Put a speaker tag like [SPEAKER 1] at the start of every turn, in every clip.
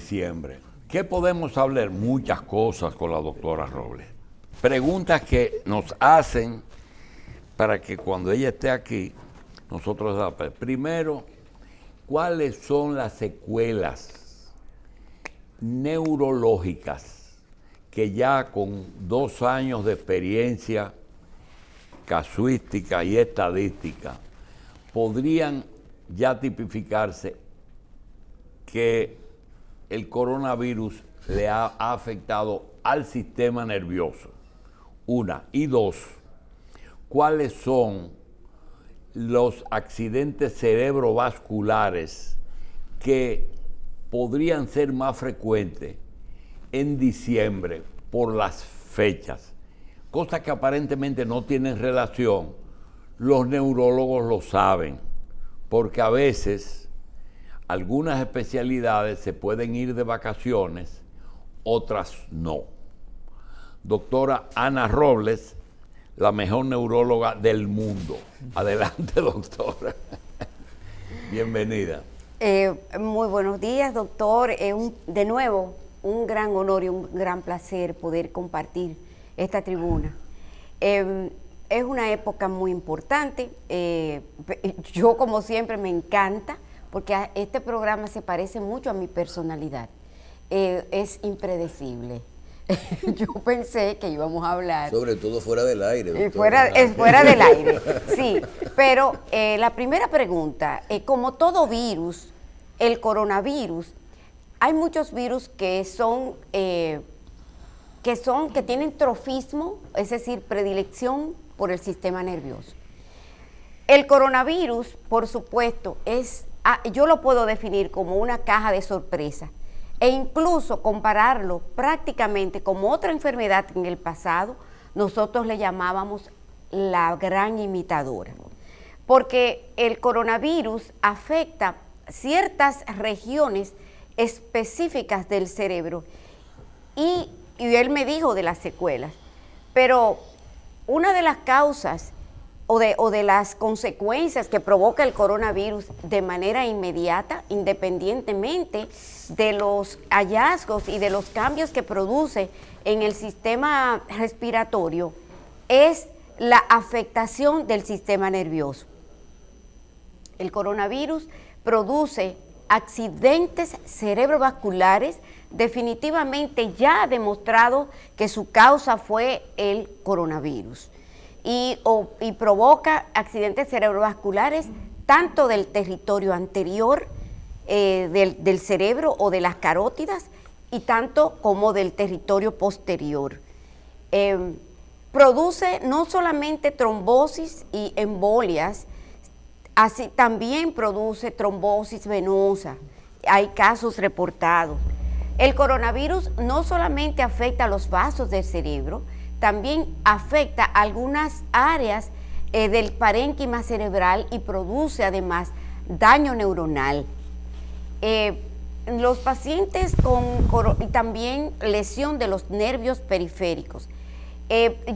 [SPEAKER 1] diciembre. ¿Qué podemos hablar? Muchas cosas con la doctora Robles. Preguntas que nos hacen para que cuando ella esté aquí, nosotros sepamos. Primero, ¿cuáles son las secuelas neurológicas que ya con 2 años de experiencia casuística y estadística podrían ya tipificarse que el coronavirus le ha afectado al sistema nervioso? Una. Y dos, ¿cuáles son los accidentes cerebrovasculares que podrían ser más frecuentes en diciembre por las fechas? Cosas que aparentemente no tienen relación. Los neurólogos lo saben, porque a veces algunas especialidades se pueden ir de vacaciones, otras no. Doctora Ana Robles, la mejor neuróloga del mundo. Adelante, doctora. Bienvenida.
[SPEAKER 2] Muy buenos días, doctor. De nuevo, un gran honor y un gran placer poder compartir esta tribuna. Es una época muy importante. Yo, como siempre, me encanta porque este programa se parece mucho a mi personalidad. Es impredecible. Yo pensé que íbamos a hablar...
[SPEAKER 3] Sobre todo fuera del aire.
[SPEAKER 2] Fuera del aire, sí. Pero la primera pregunta, como todo virus, el coronavirus, hay muchos virus que tienen trofismo, es decir, predilección por el sistema nervioso. El coronavirus, por supuesto, yo lo puedo definir como una caja de sorpresa e incluso compararlo prácticamente como otra enfermedad que en el pasado nosotros le llamábamos la gran imitadora, porque el coronavirus afecta ciertas regiones específicas del cerebro y él me dijo de las secuelas, pero una de las causas o de las consecuencias que provoca el coronavirus de manera inmediata, independientemente de los hallazgos y de los cambios que produce en el sistema respiratorio, es la afectación del sistema nervioso. El coronavirus produce accidentes cerebrovasculares, definitivamente ya ha demostrado que su causa fue el coronavirus. Y provoca accidentes cerebrovasculares tanto del territorio anterior del cerebro o de las carótidas y tanto como del territorio posterior. Produce no solamente trombosis y embolias, así también produce trombosis venosa. Hay casos reportados. El coronavirus no solamente afecta a los vasos del cerebro, también afecta algunas áreas del parénquima cerebral y produce además daño neuronal. Los pacientes y también lesión de los nervios periféricos.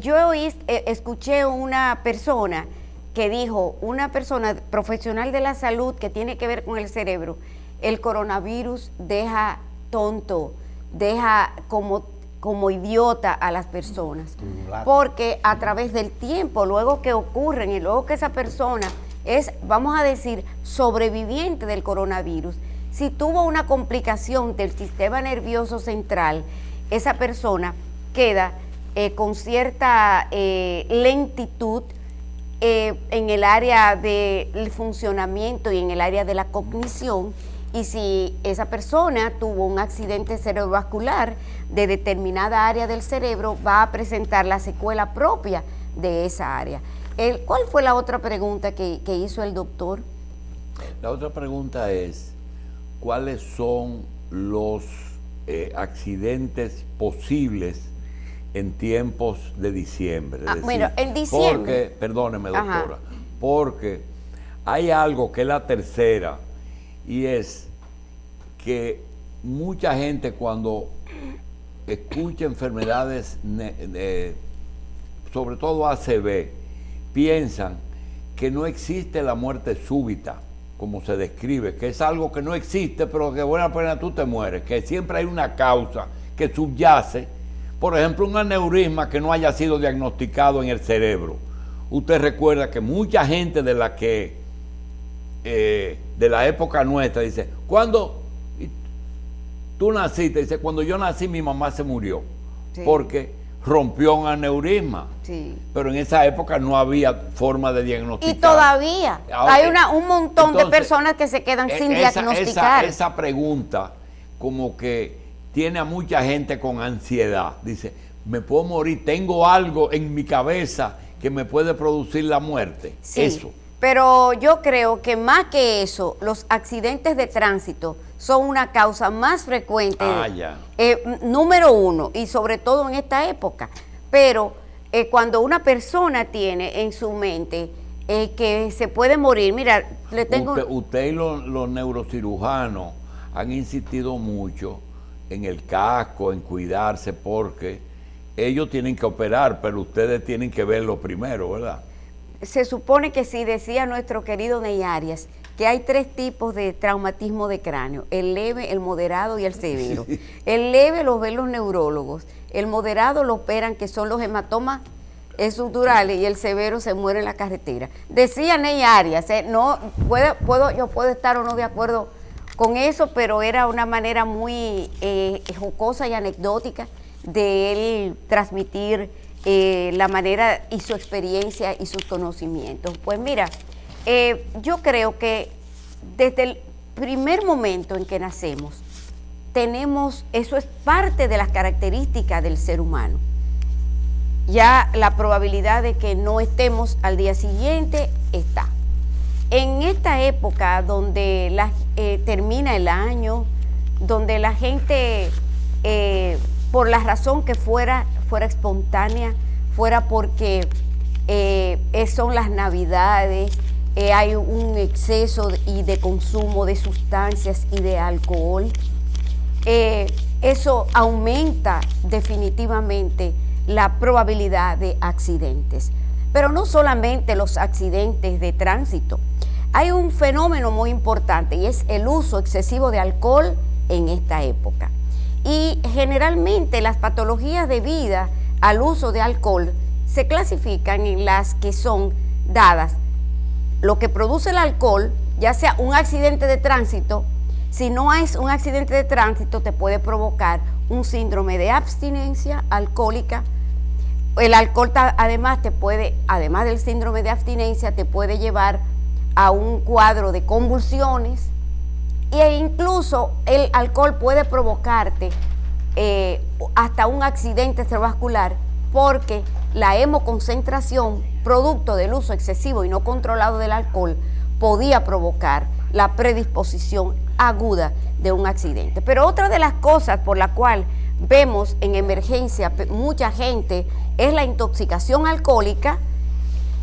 [SPEAKER 2] Yo escuché una persona que dijo, una persona profesional de la salud que tiene que ver con el cerebro, el coronavirus deja tonto, deja como idiota a las personas, porque a través del tiempo, luego que ocurren y luego que esa persona es, vamos a decir, sobreviviente del coronavirus, si tuvo una complicación del sistema nervioso central, esa persona queda con cierta lentitud en el área del funcionamiento y en el área de la cognición. Y si esa persona tuvo un accidente cerebrovascular de determinada área del cerebro, va a presentar la secuela propia de esa área. ¿Cuál fue la otra pregunta que hizo el doctor?
[SPEAKER 1] La otra pregunta es, ¿cuáles son los accidentes posibles en tiempos de diciembre? Es decir,
[SPEAKER 2] bueno, en diciembre.
[SPEAKER 1] Perdóneme, doctora,
[SPEAKER 2] Ajá.
[SPEAKER 1] porque hay algo que es la tercera, y es que mucha gente cuando escucha enfermedades, sobre todo ACV, piensan que no existe la muerte súbita como se describe, que es algo que no existe, pero que de buena pena tú te mueres, que siempre hay una causa que subyace, por ejemplo, un aneurisma que no haya sido diagnosticado en el cerebro. Usted recuerda que mucha gente de la época nuestra dice, ¿cuándo tú naciste? Dice, cuando yo nací mi mamá se murió, sí, porque rompió un aneurisma. Sí. Pero en esa época no había forma de diagnosticar.
[SPEAKER 2] Y todavía hay un montón de personas que se quedan sin diagnosticar.
[SPEAKER 1] Esa pregunta como que tiene a mucha gente con ansiedad. Dice, me puedo morir, tengo algo en mi cabeza que me puede producir la muerte.
[SPEAKER 2] Sí,
[SPEAKER 1] eso.
[SPEAKER 2] Pero yo creo que más que eso, los accidentes de tránsito son una causa más frecuente, número uno, y sobre todo en esta época. Pero cuando una persona tiene en su mente que se puede morir, mira, le tengo...
[SPEAKER 1] Usted y los neurocirujanos han insistido mucho en el casco, en cuidarse, porque ellos tienen que operar, pero ustedes tienen que verlo primero, ¿verdad?
[SPEAKER 2] Se supone que sí, decía nuestro querido Ney Arias, que hay 3 tipos de traumatismo de cráneo, el leve, el moderado y el severo. El leve lo ven los neurólogos, el moderado lo operan, que son los hematomas estructurales, y el severo se muere en la carretera. Decía Ney Arias, no, yo puedo estar o no de acuerdo con eso, pero era una manera muy jocosa y anecdótica de él transmitir la manera y su experiencia y sus conocimientos. Pues mira, yo creo que desde el primer momento en que nacemos, eso es parte de las características del ser humano. Ya la probabilidad de que no estemos al día siguiente está. En esta época donde termina el año, donde la gente, por la razón que fuera espontánea, fuera porque son las Navidades, hay un exceso de consumo de sustancias y de alcohol, eso aumenta definitivamente la probabilidad de accidentes. Pero no solamente los accidentes de tránsito, hay un fenómeno muy importante y es el uso excesivo de alcohol en esta época. Y generalmente las patologías debidas al uso de alcohol se clasifican en las que son dadas. Lo que produce el alcohol, ya sea un accidente de tránsito, si no es un accidente de tránsito, te puede provocar un síndrome de abstinencia alcohólica. El alcohol además del síndrome de abstinencia, te puede llevar a un cuadro de convulsiones, e incluso el alcohol puede provocarte hasta un accidente cerebrovascular, porque la hemoconcentración, producto del uso excesivo y no controlado del alcohol, podía provocar la predisposición aguda de un accidente. Pero otra de las cosas por la cual vemos en emergencia mucha gente es la intoxicación alcohólica,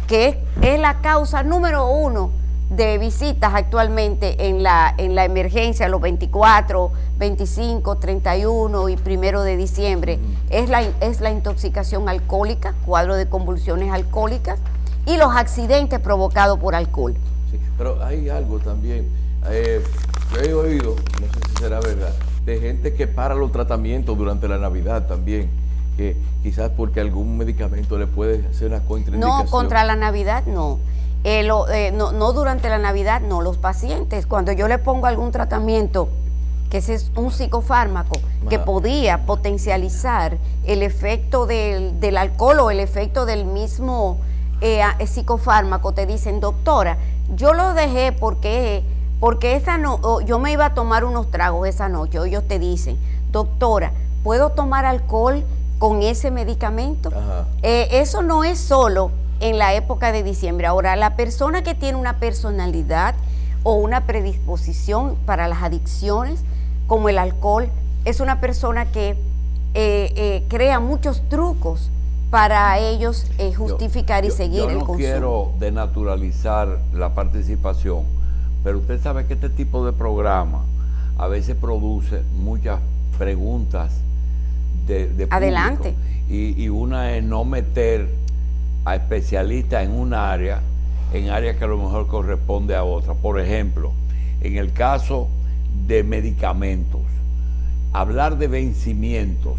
[SPEAKER 2] que es la causa número 1 de visitas actualmente en la emergencia, los 24, 25, 31 y 1 de diciembre. Es la intoxicación alcohólica, cuadro de convulsiones alcohólicas, y los accidentes provocados por alcohol.
[SPEAKER 3] Sí, pero hay algo también, yo he oído, no sé si será verdad, de gente que para los tratamientos durante la Navidad también, que quizás porque algún medicamento le puede hacer una contraindicación.
[SPEAKER 2] No, contra la Navidad no. No durante la Navidad, no. Los pacientes, cuando yo le pongo algún tratamiento, que ese es un psicofármaco, que podía potencializar el efecto del alcohol o el efecto del mismo psicofármaco, te dicen, doctora, yo lo dejé porque yo me iba a tomar unos tragos esa noche. O ellos te dicen, doctora, ¿puedo tomar alcohol con ese medicamento? Eso no es solo en la época de diciembre. Ahora, la persona que tiene una personalidad o una predisposición para las adicciones, como el alcohol, es una persona que crea muchos trucos para ellos justificar y seguir el consumo.
[SPEAKER 1] Yo no quiero denaturalizar la participación, pero usted sabe que este tipo de programa a veces produce muchas preguntas de público.
[SPEAKER 2] Adelante.
[SPEAKER 1] Y una es no meter a especialistas en un área en áreas que a lo mejor corresponde a otras. Por ejemplo, en el caso de medicamentos, hablar de vencimientos,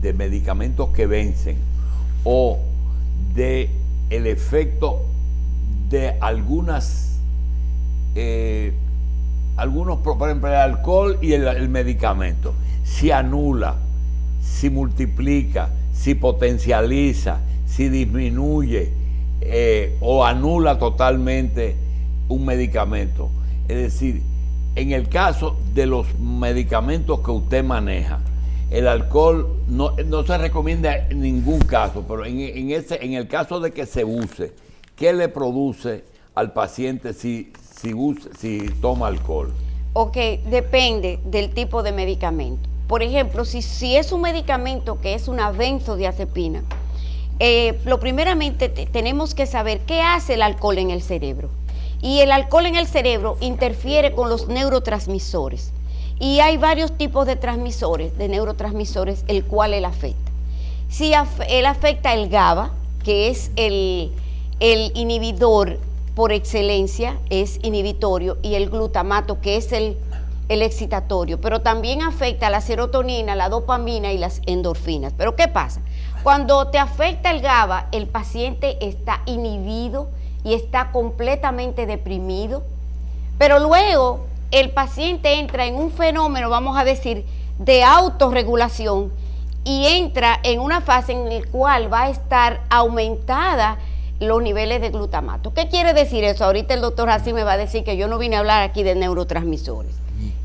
[SPEAKER 1] de medicamentos que vencen, o de el efecto de algunos, por ejemplo, el alcohol y el medicamento, si anula, si multiplica, si potencializa, si disminuye o anula totalmente un medicamento. Es decir, en el caso de los medicamentos que usted maneja, el alcohol no se recomienda en ningún caso, pero en el caso de que se use, ¿qué le produce al paciente si toma alcohol?
[SPEAKER 2] Ok, depende del tipo de medicamento. Por ejemplo, si es un medicamento que es una benzodiazepina, lo primeramente tenemos que saber qué hace el alcohol en el cerebro. Y el alcohol en el cerebro interfiere con los neurotransmisores. Y hay varios tipos de transmisores, de neurotransmisores, el cual él afecta. Si él afecta el GABA, que es el inhibidor por excelencia, es inhibitorio, y el glutamato, que es el excitatorio, pero también afecta la serotonina, la dopamina y las endorfinas. Pero ¿qué pasa? Cuando te afecta el GABA, el paciente está inhibido y está completamente deprimido, pero luego el paciente entra en un fenómeno, vamos a decir, de autorregulación, y entra en una fase en la cual va a estar aumentada los niveles de glutamato. ¿Qué quiere decir eso? Ahorita el doctor Hassi me va a decir que yo no vine a hablar aquí de neurotransmisores.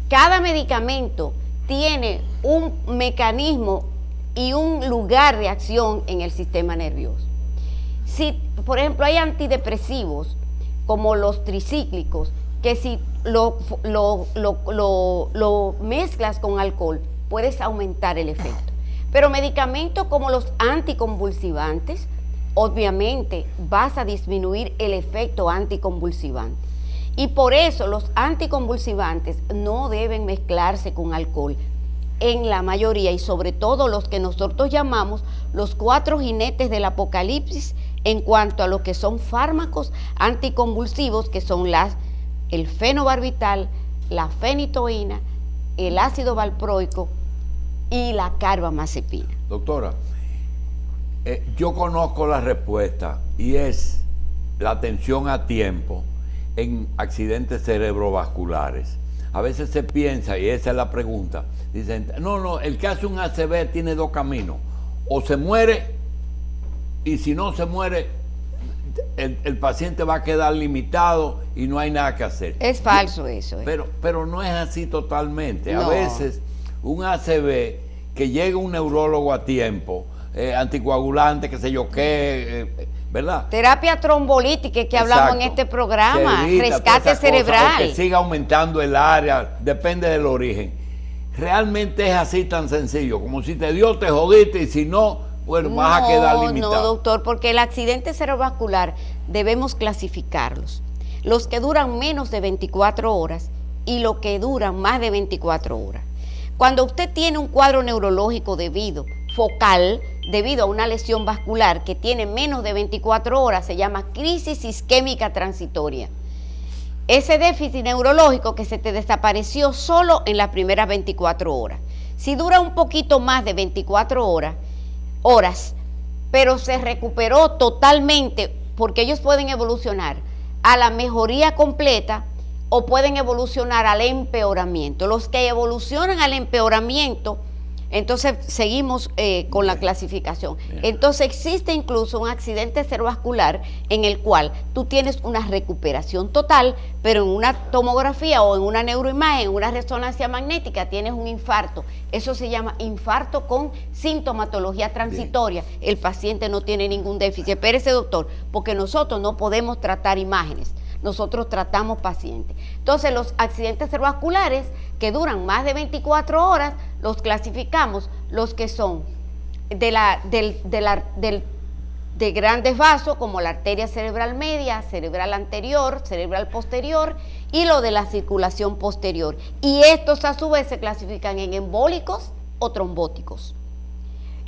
[SPEAKER 2] Cada medicamento tiene un mecanismo y un lugar de acción en el sistema nervioso. Si, por ejemplo, hay antidepresivos como los tricíclicos, que si lo mezclas con alcohol, puedes aumentar el efecto. Pero medicamentos como los anticonvulsivantes, obviamente vas a disminuir el efecto anticonvulsivante. Y por eso los anticonvulsivantes no deben mezclarse con alcohol en la mayoría, y sobre todo los que nosotros llamamos los 4 jinetes del apocalipsis en cuanto a lo que son fármacos anticonvulsivos, que son el fenobarbital, la fenitoína, el ácido valproico y la carbamazepina.
[SPEAKER 1] Doctora, yo conozco la respuesta, y es la atención a tiempo en accidentes cerebrovasculares. A veces se piensa, y esa es la pregunta, dicen, no, el que hace un ACV tiene 2 caminos: o se muere, y si no se muere, el paciente va a quedar limitado y no hay nada que hacer.
[SPEAKER 2] Es falso eso.
[SPEAKER 1] Pero no es así totalmente.
[SPEAKER 2] No.
[SPEAKER 1] A veces un ACV, que llega un neurólogo a tiempo, anticoagulante, qué sé yo qué, ¿verdad?
[SPEAKER 2] Terapia trombolítica que hablamos en este programa, rescate cerebral.
[SPEAKER 1] Que siga aumentando el área, depende del origen. Realmente es así tan sencillo, como si te dio, te jodiste, y si no, bueno, vas a quedar limitado.
[SPEAKER 2] No, doctor, porque el accidente cerebrovascular debemos clasificarlos. Los que duran menos de 24 horas y los que duran más de 24 horas. Cuando usted tiene un cuadro neurológico focal, debido a una lesión vascular que tiene menos de 24 horas, se llama crisis isquémica transitoria. Ese déficit neurológico que se te desapareció solo en las primeras 24 horas. Si dura un poquito más de 24 horas, pero se recuperó totalmente, porque ellos pueden evolucionar a la mejoría completa o pueden evolucionar al empeoramiento. Los que evolucionan al empeoramiento, entonces seguimos con la clasificación. Entonces existe incluso un accidente cerebrovascular en el cual tú tienes una recuperación total, pero en una tomografía o en una neuroimagen, en una resonancia magnética, tienes un infarto. Eso se llama infarto con sintomatología transitoria. El paciente no tiene ningún déficit. Espérese, doctor, porque nosotros no podemos tratar imágenes. Nosotros tratamos pacientes. Entonces, los accidentes cerebrovasculares que duran más de 24 horas, los clasificamos, los que son de grandes vasos, como la arteria cerebral media, cerebral anterior, cerebral posterior, y lo de la circulación posterior. Y estos a su vez se clasifican en embólicos o trombóticos.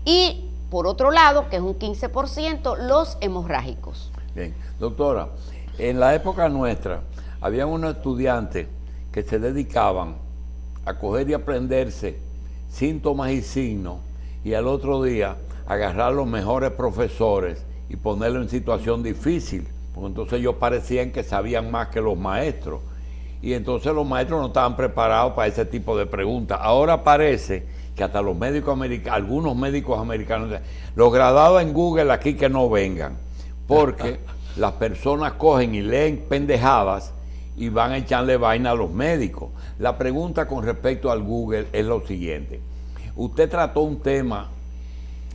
[SPEAKER 2] Y por otro lado, que es un 15%, los hemorrágicos.
[SPEAKER 1] Bien, doctora, En la época nuestra, había unos estudiantes que se dedicaban a coger y aprenderse síntomas y signos, y al otro día agarrar los mejores profesores y ponerlo en situación difícil, porque entonces ellos parecían que sabían más que los maestros, y entonces los maestros no estaban preparados para ese tipo de preguntas. Ahora parece que hasta los médicos americanos, algunos médicos americanos, los graduados en Google aquí que no vengan, porque las personas cogen y leen pendejadas y van a echarle vaina a los médicos. La pregunta con respecto al Google es lo siguiente. Usted trató un tema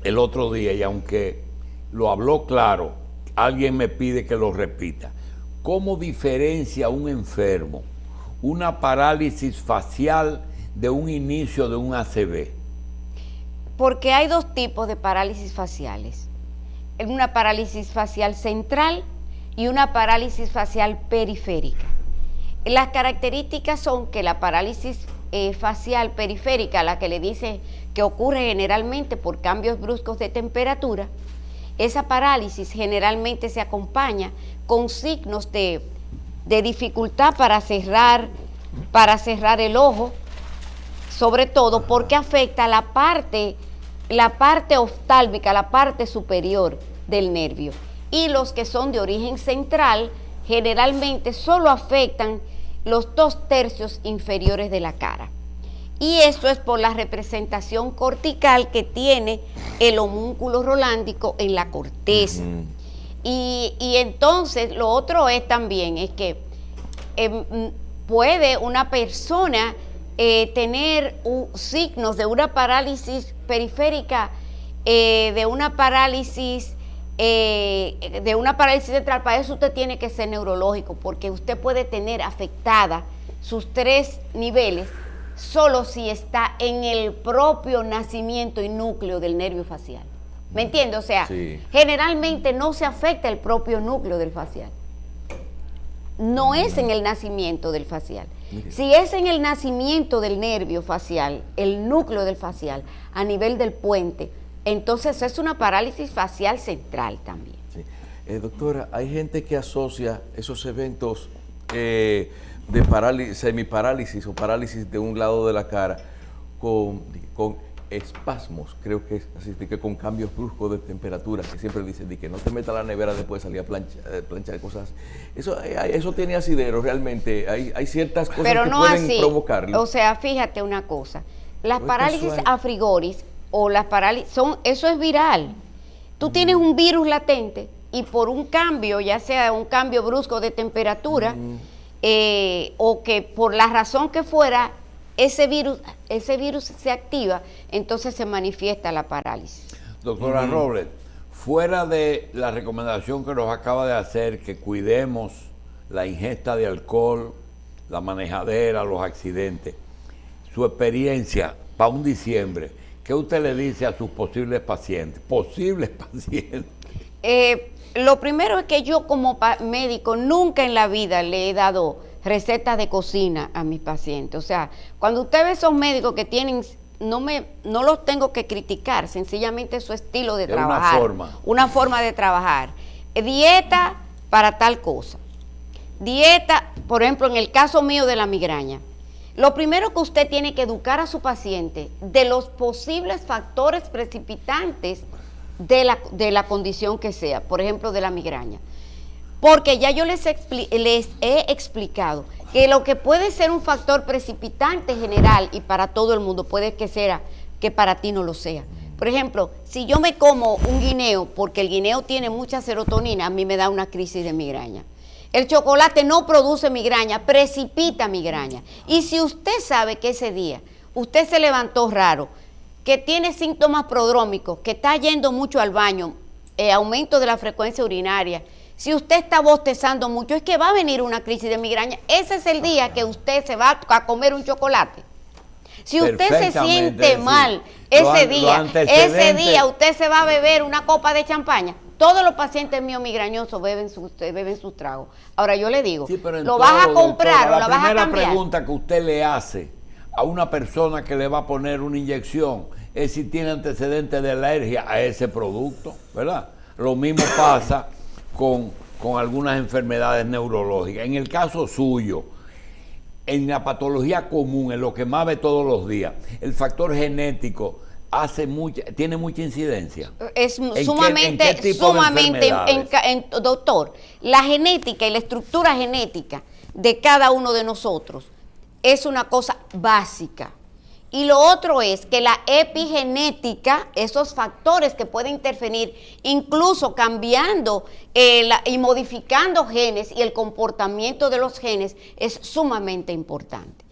[SPEAKER 1] el otro día y aunque lo habló claro, alguien me pide que lo repita. ¿Cómo diferencia un enfermo una parálisis facial de un inicio de un ACV?
[SPEAKER 2] Porque hay dos tipos de parálisis faciales. Una parálisis facial central y una parálisis facial periférica. Las características son que la parálisis facial periférica, la que le dice que ocurre generalmente por cambios bruscos de temperatura, esa parálisis generalmente se acompaña con signos de dificultad para cerrar el ojo, sobre todo porque afecta la parte oftálmica, la parte superior del nervio. Y los que son de origen central generalmente solo afectan los 2/3 inferiores de la cara. Y eso es por la representación cortical que tiene el homúnculo rolándico en la corteza. Y entonces lo otro es también es que puede una persona tener signos de una parálisis periférica, de una parálisis central. Para eso usted tiene que ser neurológico, porque usted puede tener afectada sus 3 niveles solo si está en el propio nacimiento y núcleo del nervio facial. ¿Me entiende? O sea, sí. Generalmente no se afecta el propio núcleo del facial. No es en el nacimiento del facial. Si es en el nacimiento del nervio facial, el núcleo del facial, a nivel del puente, entonces es una parálisis facial central también.
[SPEAKER 3] Sí. Doctora, hay gente que asocia esos eventos de semiparálisis o parálisis de un lado de la cara con espasmos, creo que es así, que con cambios bruscos de temperatura, que siempre dicen de que no te metas a la nevera después de salir a planchar cosas. Eso tiene asidero realmente, hay ciertas cosas
[SPEAKER 2] pero
[SPEAKER 3] que
[SPEAKER 2] no
[SPEAKER 3] pueden
[SPEAKER 2] así.
[SPEAKER 3] Provocarlo.
[SPEAKER 2] O sea, fíjate una cosa, las parálisis a frigoris o las parálisis, eso es viral. Tú tienes un virus latente y por un cambio, ya sea un cambio brusco de temperatura, o que por la razón que fuera, ese virus se activa, entonces se manifiesta la parálisis.
[SPEAKER 1] Doctora Robles, fuera de la recomendación que nos acaba de hacer, que cuidemos la ingesta de alcohol, la manejadera, los accidentes, su experiencia para un diciembre, ¿qué usted le dice a sus posibles pacientes?
[SPEAKER 2] Lo primero es que yo como médico nunca en la vida le he dado recetas de cocina a mis pacientes. O sea, cuando usted ve esos médicos que tienen, no los tengo que criticar, sencillamente su estilo de trabajar. Una forma de trabajar. Dieta para tal cosa. Dieta, por ejemplo, en el caso mío de la migraña. Lo primero que usted tiene que educar a su paciente de los posibles factores precipitantes de la condición que sea, por ejemplo, de la migraña. Porque ya yo les he explicado que lo que puede ser un factor precipitante general y para todo el mundo, puede que para ti no lo sea. Por ejemplo, si yo me como un guineo, porque el guineo tiene mucha serotonina, a mí me da una crisis de migraña. El chocolate no produce migraña, precipita migraña. Y si usted sabe que ese día usted se levantó raro, que tiene síntomas prodrómicos, que está yendo mucho al baño, aumento de la frecuencia urinaria, si usted está bostezando mucho, es que va a venir una crisis de migraña. Ese es el día que usted se va a comer un chocolate. Si usted se siente mal ese día usted se va a beber una copa de champaña. Todos los pacientes míos migrañosos beben sus tragos. Ahora yo le digo, ¿lo vas a comprar o lo vas a cambiar?
[SPEAKER 1] La primera pregunta que usted le hace a una persona que le va a poner una inyección es si tiene antecedentes de alergia a ese producto, ¿verdad? Lo mismo pasa con con algunas enfermedades neurológicas. En el caso suyo, en la patología común, en lo que más ve todos los días, el factor genético tiene mucha incidencia.
[SPEAKER 2] Es
[SPEAKER 1] ¿En
[SPEAKER 2] sumamente,
[SPEAKER 1] qué tipo de enfermedades?
[SPEAKER 2] doctor, la genética y la estructura genética de cada uno de nosotros es una cosa básica. Y lo otro es que la epigenética, esos factores que pueden intervenir, incluso cambiando y modificando genes y el comportamiento de los genes, es sumamente importante.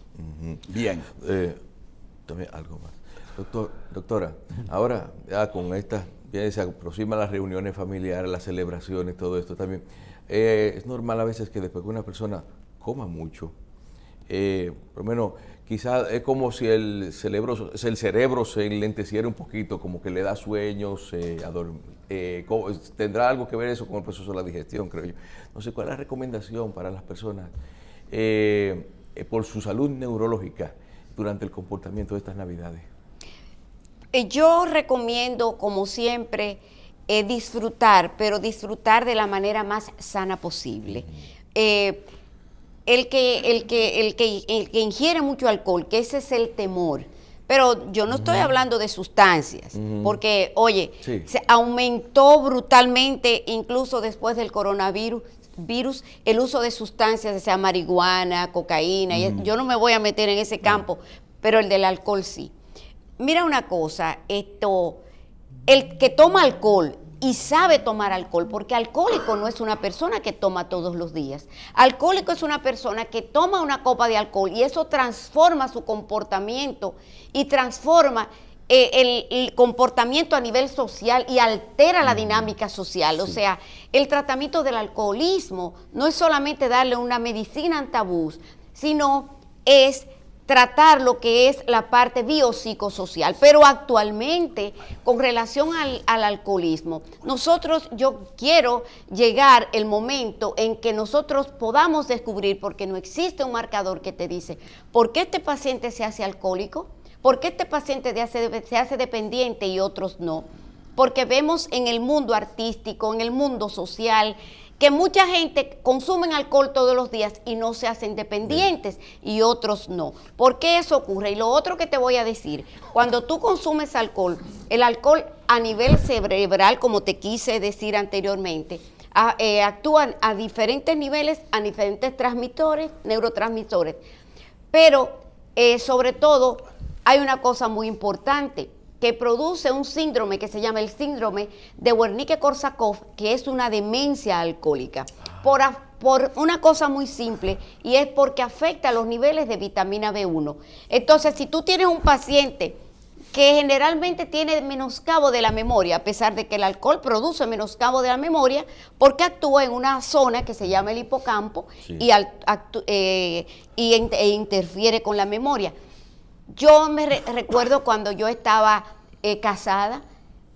[SPEAKER 1] Bien.
[SPEAKER 3] También algo más. Doctora, ahora ya con esta, ya se aproximan las reuniones familiares, las celebraciones, todo esto también. Es normal a veces que después que una persona coma mucho, por lo menos quizás es como si el cerebro se enlenteciera un poquito, como que le da sueños, tendrá algo que ver eso con el proceso de la digestión, creo yo. No sé, ¿cuál es la recomendación para las personas por su salud neurológica durante el comportamiento de estas Navidades?
[SPEAKER 2] Yo recomiendo, como siempre, disfrutar, pero disfrutar de la manera más sana posible. El que ingiere mucho alcohol, que ese es el temor. Pero yo no estoy hablando de sustancias, porque, oye,
[SPEAKER 3] sí,
[SPEAKER 2] se aumentó brutalmente, incluso después del coronavirus, el uso de sustancias, sea marihuana, cocaína. Yo no me voy a meter en ese campo, pero el del alcohol sí. Mira una cosa, el que toma alcohol y sabe tomar alcohol, porque alcohólico no es una persona que toma todos los días. Alcohólico es una persona que toma una copa de alcohol y eso transforma su comportamiento y transforma el comportamiento a nivel social y altera la dinámica social. O sea, el tratamiento del alcoholismo no es solamente darle una medicina antabús, sino es tratar lo que es la parte biopsicosocial. Pero actualmente, con relación al alcoholismo, yo quiero llegar el momento en que nosotros podamos descubrir, porque no existe un marcador que te dice, ¿por qué este paciente se hace alcohólico? ¿Por qué este paciente se hace dependiente y otros no? Porque vemos en el mundo artístico, en el mundo social, que mucha gente consumen alcohol todos los días y no se hacen dependientes y otros no. ¿Por qué eso ocurre? Y lo otro que te voy a decir, cuando tú consumes alcohol, el alcohol a nivel cerebral, como te quise decir anteriormente, actúa a diferentes niveles, a diferentes neurotransmisores. Pero sobre todo hay una cosa muy importante, que produce un síndrome que se llama el síndrome de Wernicke-Korsakoff, que es una demencia alcohólica, por una cosa muy simple, y es porque afecta los niveles de vitamina B1. Entonces, si tú tienes un paciente que generalmente tiene menoscabo de la memoria, a pesar de que el alcohol produce menoscabo de la memoria, porque actúa en una zona que se llama el hipocampo, sí, e interfiere con la memoria. Yo me recuerdo cuando yo estaba casada,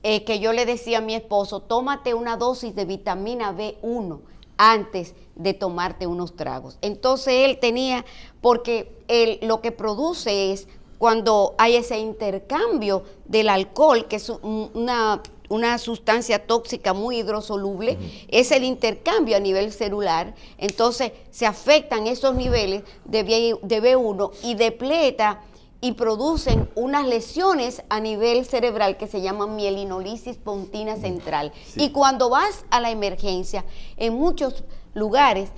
[SPEAKER 2] que yo le decía a mi esposo, tómate una dosis de vitamina B1 antes de tomarte unos tragos. Entonces él tenía, porque lo que produce es cuando hay ese intercambio del alcohol, que es una sustancia tóxica muy hidrosoluble, es el intercambio a nivel celular. Entonces se afectan esos niveles de B1 y depleta y producen unas lesiones a nivel cerebral que se llaman mielinolisis pontina central. Sí. Y cuando vas a la emergencia, en muchos lugares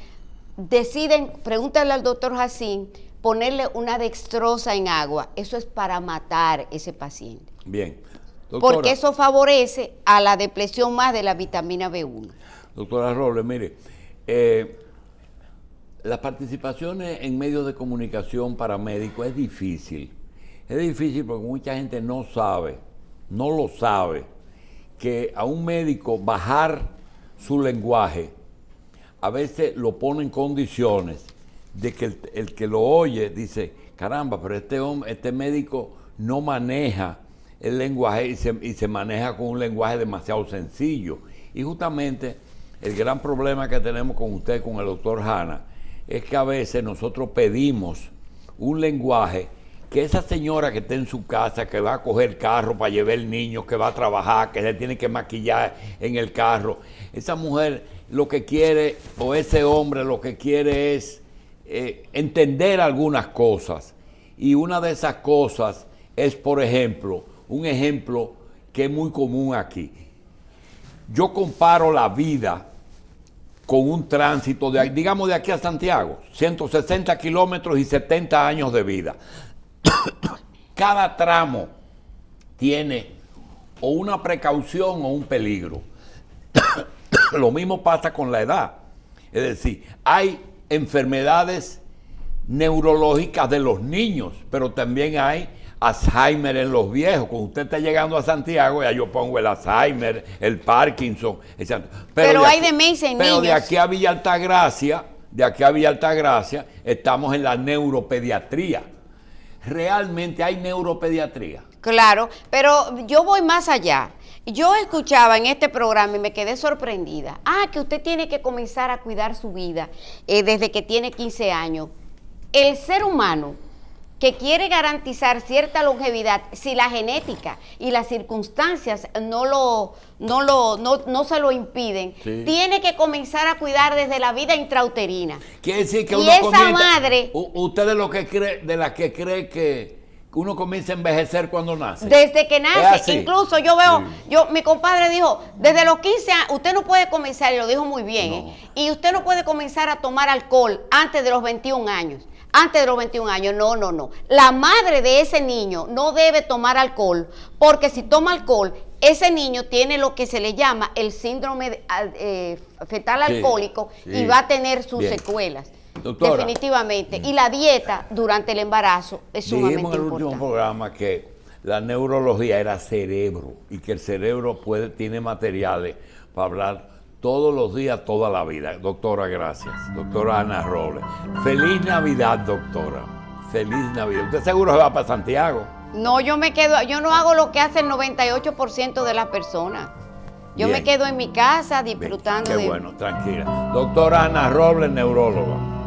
[SPEAKER 2] deciden, pregúntale al doctor Jacín, ponerle una dextrosa en agua. Eso es para matar ese paciente.
[SPEAKER 1] Bien. Doctora,
[SPEAKER 2] porque eso favorece a la depresión más de la vitamina B1.
[SPEAKER 1] Doctora Robles, mire, las participaciones en medios de comunicación para médicos es difícil. Es difícil porque mucha gente no lo sabe, que a un médico bajar su lenguaje a veces lo pone en condiciones de que el que lo oye dice, caramba, pero este médico no maneja el lenguaje y se maneja con un lenguaje demasiado sencillo. Y justamente el gran problema que tenemos con usted, con el doctor Hanna, es que a veces nosotros pedimos un lenguaje que esa señora que está en su casa, que va a coger carro para llevar el niño, que va a trabajar, que se tiene que maquillar en el carro, esa mujer lo que quiere, o ese hombre lo que quiere es entender algunas cosas. Y una de esas cosas es, por ejemplo, un ejemplo que es muy común aquí. Yo comparo la vida con un tránsito, digamos de aquí a Santiago, 160 kilómetros y 70 años de vida. Cada tramo tiene o una precaución o un peligro. Lo mismo pasa con la edad. Es decir, hay enfermedades neurológicas de los niños, pero también hay Alzheimer en los viejos. Cuando usted está llegando a Santiago, ya yo pongo el Alzheimer, el Parkinson, etc.
[SPEAKER 2] Pero hay demencia en niños.
[SPEAKER 1] Pero de aquí a Villa Altagracia, estamos en la neuropediatría. ¿Realmente hay neuropediatría?
[SPEAKER 2] Claro, pero yo voy más allá. Yo escuchaba en este programa y me quedé sorprendida. Que usted tiene que comenzar a cuidar su vida desde que tiene 15 años. El ser humano que quiere garantizar cierta longevidad, si la genética y las circunstancias no se lo impiden, sí, tiene que comenzar a cuidar desde la vida intrauterina.
[SPEAKER 1] Quiere decir que
[SPEAKER 2] y
[SPEAKER 1] uno
[SPEAKER 2] esa madre...
[SPEAKER 1] ¿Usted de las que cree que uno comienza a envejecer cuando nace?
[SPEAKER 2] Desde que nace, incluso yo veo, mi compadre dijo, desde los 15 años, usted no puede comenzar, y lo dijo muy bien, y usted no puede comenzar a tomar alcohol antes de los 21 años. Antes de los 21 años, no. La madre de ese niño no debe tomar alcohol, porque si toma alcohol, ese niño tiene lo que se le llama el síndrome fetal alcohólico, y va a tener sus secuelas. Doctora, definitivamente. Y la dieta durante el embarazo es sumamente importante.
[SPEAKER 1] Dijimos en el último programa que la neurología era cerebro y que el cerebro tiene materiales para hablar todos los días, toda la vida. Doctora, gracias. Doctora Ana Robles. Feliz Navidad, doctora. Feliz Navidad. ¿Usted seguro se va para Santiago?
[SPEAKER 2] No, yo no hago lo que hace el 98% de las personas. Yo me quedo en mi casa disfrutando.
[SPEAKER 1] Qué bueno, tranquila. Doctora Ana Robles, neuróloga.